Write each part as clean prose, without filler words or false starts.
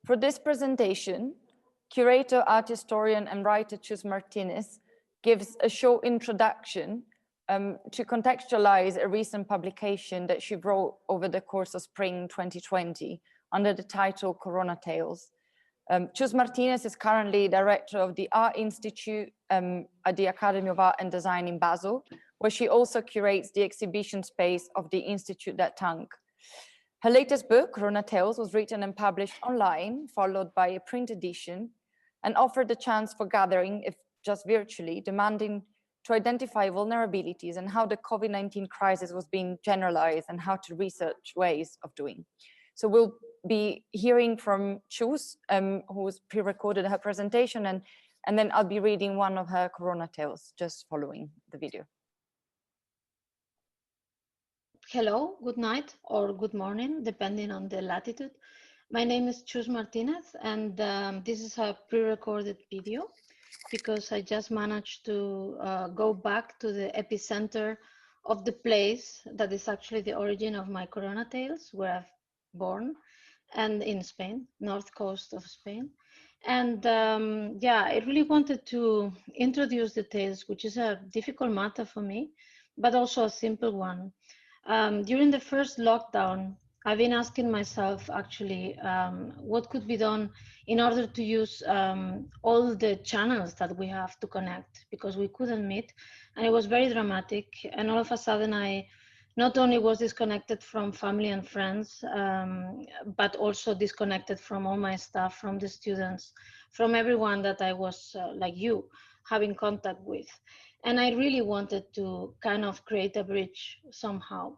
For this presentation, curator, art historian, and writer Chus Martinez gives a short introduction to contextualize a recent publication that she wrote over the course of spring 2020 under the title Corona Tales. Chus Martinez is currently director of the Art Institute at the Academy of Art and Design in Basel, where she also curates the exhibition space of the Institute that Tank. Her latest book, Corona Tales, was written and published online, followed by a print edition, and offered the chance for gathering, if just virtually, demanding to identify vulnerabilities and how the COVID-19 crisis was being generalized and how to research ways of doing. So we'll be hearing from Chus, who's pre-recorded her presentation, and then I'll be reading one of her Corona Tales just following the video. Hello, good night or good morning, depending on the latitude. My name is Chus Martinez, and this is a pre-recorded video because I just managed to go back to the epicenter of the place that is actually the origin of my Corona Tales, where I've born, and in Spain, north coast of Spain. And yeah, I really wanted to introduce the tales, which is a difficult matter for me, but also a simple one. During the first lockdown, I've been asking myself actually what could be done in order to use all the channels that we have to connect, because we couldn't meet, and it was very dramatic. And all of a sudden I not only was disconnected from family and friends, but also disconnected from all my staff, from the students, from everyone that I was like you, having contact with. And I really wanted to kind of create a bridge somehow.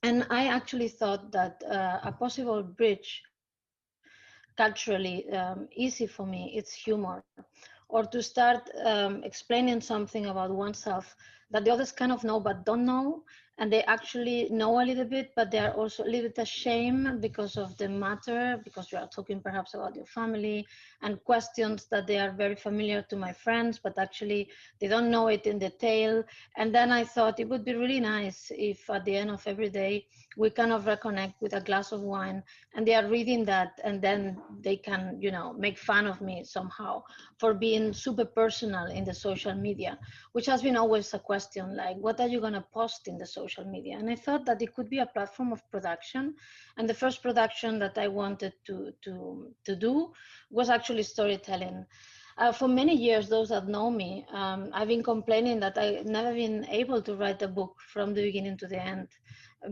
And I actually thought that a possible bridge, culturally easy for me, it's humor, or to start explaining something about oneself that the others kind of know but don't know, and they actually know a little bit, but they are also a little bit ashamed because of the matter, because you are talking perhaps about your family and questions that they are very familiar to my friends, but actually they don't know it in detail. And then I thought it would be really nice if at the end of every day we kind of reconnect with a glass of wine, and they are reading that, and then they can, you know, make fun of me somehow for being super personal in the social media, which has been always a question, like, what are you going to post in the social media? And I thought that it could be a platform of production. And the first production that I wanted to do was actually storytelling. For many years, those that know me, I've been complaining that I've never been able to write a book from the beginning to the end,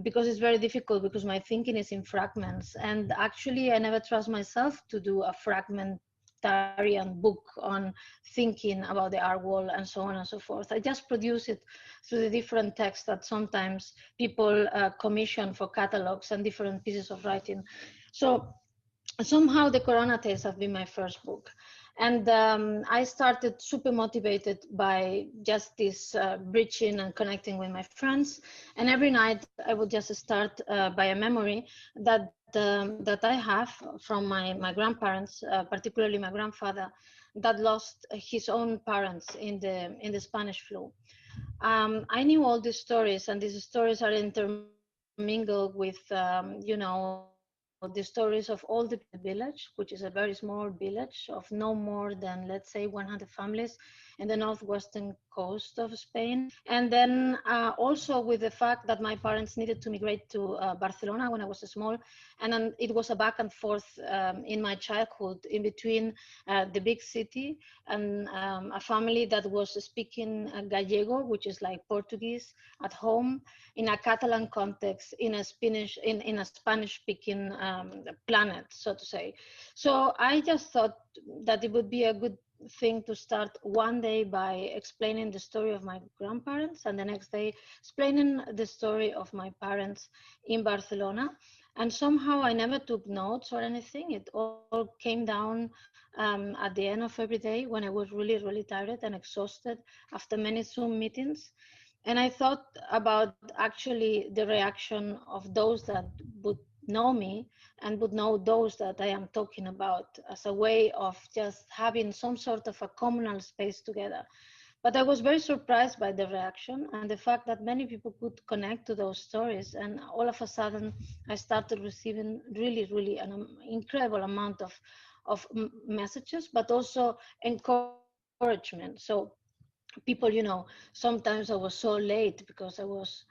because it's very difficult, because my thinking is in fragments. And actually, I never trust myself to do a fragmentarian book on thinking about the art world and so on and so forth. I just produce it through the different texts that sometimes people commission for catalogs and different pieces of writing. So somehow the Corona Tales have been my first book. And I started super motivated by just this bridging and connecting with my friends. And every night I would just start by a memory that that I have from my grandparents, particularly my grandfather, that lost his own parents in the Spanish flu. I knew all these stories, and these stories are intermingled with, you know, the stories of all the village, which is a very small village of no more than, let's say, 100 families in the northwestern coast of Spain. And then also with the fact that my parents needed to migrate to Barcelona when I was small. And then it was a back and forth in my childhood in between the big city and a family that was speaking Gallego, which is like Portuguese, at home, in a Catalan context, in a Spanish-speaking planet, so to say. So I just thought that it would be a good thing to start one day by explaining the story of my grandparents, and the next day explaining the story of my parents in Barcelona. And somehow I never took notes or anything. It all came down at the end of every day when I was really, really tired and exhausted after many Zoom meetings. And I thought about actually the reaction of those that would know me and would know those that I am talking about, as a way of just having some sort of a communal space together. But I was very surprised by the reaction and the fact that many people could connect to those stories. And all of a sudden, I started receiving really an incredible amount of messages, but also encouragement. So people, sometimes I was so late because I was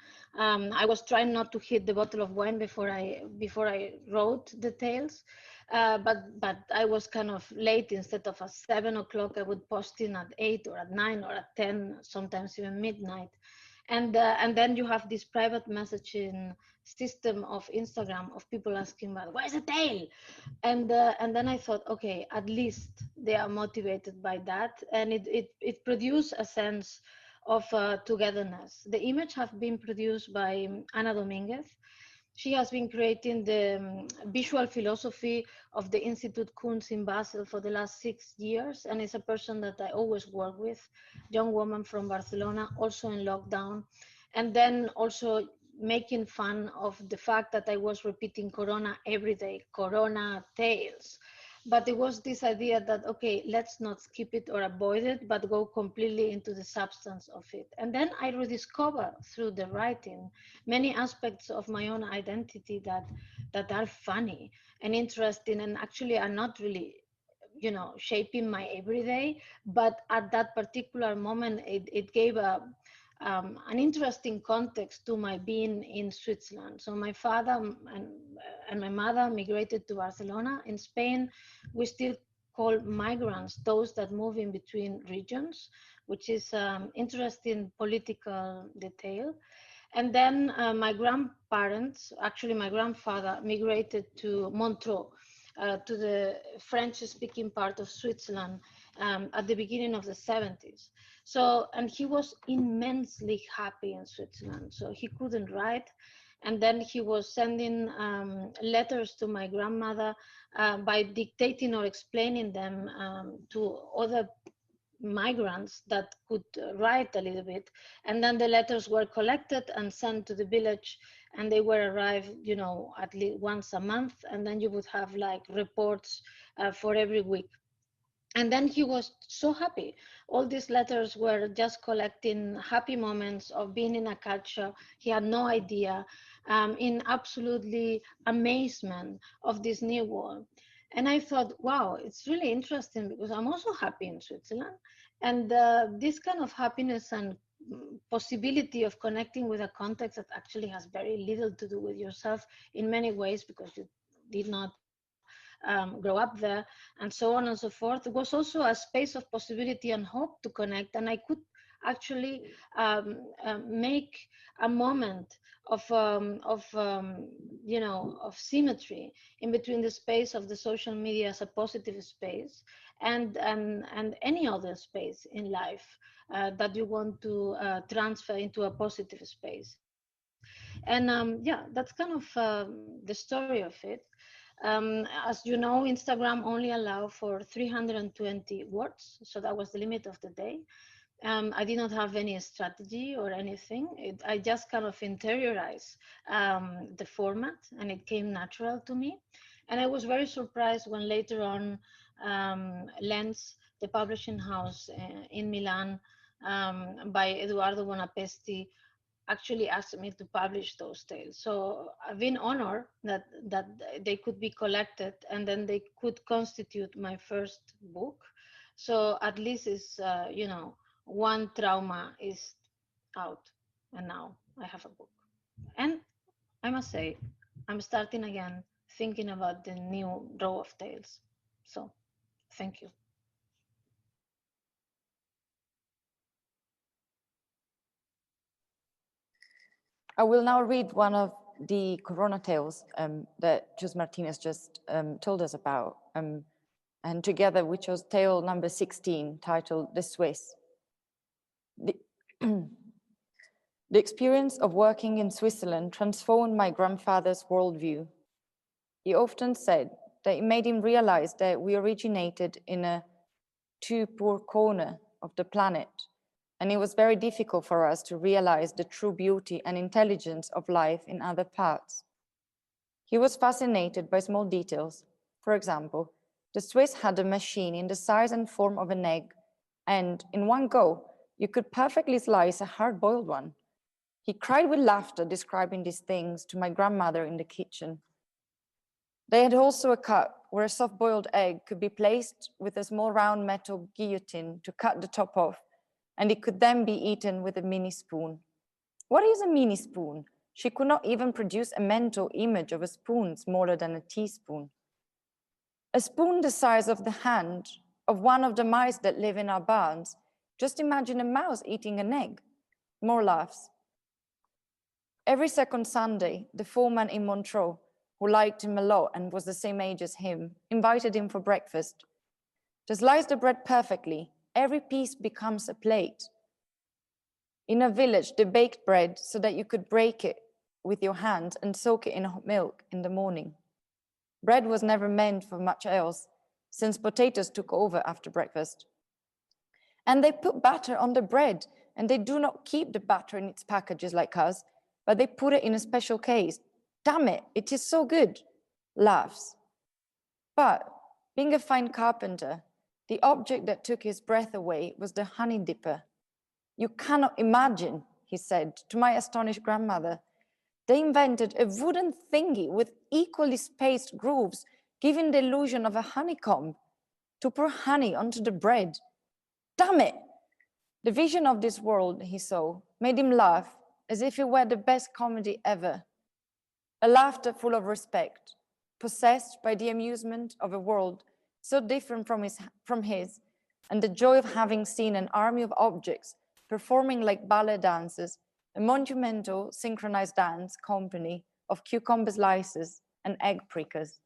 trying not to hit the bottle of wine before I wrote the tales, but I was kind of late. Instead of at 7 o'clock, I would post in at 8 or at 9 or at 10, sometimes even midnight. And then you have this private messaging system of Instagram of people asking about, where's the tale? And then I thought, okay, at least they are motivated by that, and it produced a sense of togetherness. The image have been produced by Ana Dominguez. She has been creating the visual philosophy of the Institute Kunz in Basel for the last 6 years, and is a person that I always work with, young woman from Barcelona, also in lockdown, and then also making fun of the fact that I was repeating Corona every day, Corona tales. But it was this idea that, okay, let's not skip it or avoid it, but go completely into the substance of it. And then I rediscover through the writing many aspects of my own identity that are funny and interesting and actually are not really shaping my everyday, but at that particular moment it gave an interesting context to my being in Switzerland. So my father and my mother migrated to Barcelona. In Spain, we still call migrants those that move in between regions, which is interesting political detail. And then my grandparents, actually my grandfather, migrated to Montreux, to the French-speaking part of Switzerland at the beginning of the 70s. So, and he was immensely happy in Switzerland. So he couldn't write. And then he was sending letters to my grandmother by dictating or explaining them to other migrants that could write a little bit. And then the letters were collected and sent to the village, and they were arrived, at least once a month. And then you would have like reports for every week. And then he was so happy. All these letters were just collecting happy moments of being in a culture he had no idea, in absolutely amazement of this new world. And I thought, wow, it's really interesting because I'm also happy in Switzerland. And this kind of happiness and possibility of connecting with a context that actually has very little to do with yourself in many ways because you did not grow up there, and so on and so forth. It was also a space of possibility and hope to connect, and I could actually make a moment of symmetry in between the space of the social media as a positive space and any other space in life that you want to transfer into a positive space. And yeah, that's kind of the story of it. As you know, Instagram only allow for 320 words, so that was the limit of the day. I did not have any strategy or anything. I just kind of interiorized the format, and it came natural to me. And I was very surprised when later on Lens, the publishing house in Milan, by Eduardo Bonapesti, actually asked me to publish those tales. So I've been honored that they could be collected and then they could constitute my first book. So at least it's, one trauma is out, and now I have a book. And I must say, I'm starting again thinking about the new row of tales. So thank you. I will now read one of the Corona tales that Chus Martinez just told us about. And together we chose tale number 16, titled The Swiss. The, the experience of working in Switzerland transformed my grandfather's worldview. He often said that it made him realize that we originated in a too poor corner of the planet, and it was very difficult for us to realize the true beauty and intelligence of life in other parts. He was fascinated by small details. For example, the Swiss had a machine in the size and form of an egg, and in one go, You could perfectly slice a hard-boiled one. He cried with laughter, describing these things to my grandmother in the kitchen. They had also a cup where a soft-boiled egg could be placed with a small round metal guillotine to cut the top off, and it could then be eaten with a mini spoon. What is a mini spoon? She could not even produce a mental image of a spoon smaller than a teaspoon. A spoon the size of the hand of one of the mice that live in our barns. Just imagine a mouse eating an egg. More laughs. Every second Sunday, the foreman in Montreux, who liked him a lot and was the same age as him, invited him for breakfast. To slice the bread perfectly, every piece becomes a plate. In a village, they baked bread so that you could break it with your hands and soak it in hot milk in the morning. Bread was never meant for much else, since potatoes took over after breakfast. And they put butter on the bread, and they do not keep the butter in its packages like us, but they put it in a special case. Damn it, it is so good, laughs. But being a fine carpenter, the object that took his breath away was the honey dipper. You cannot imagine, he said to my astonished grandmother. They invented a wooden thingy with equally spaced grooves, giving the illusion of a honeycomb to pour honey onto the bread. Damn it! The vision of this world he saw made him laugh as if it were the best comedy ever. A laughter full of respect, possessed by the amusement of a world so different from his, and the joy of having seen an army of objects performing like ballet dancers, a monumental synchronized dance company of cucumber slices and egg prickers.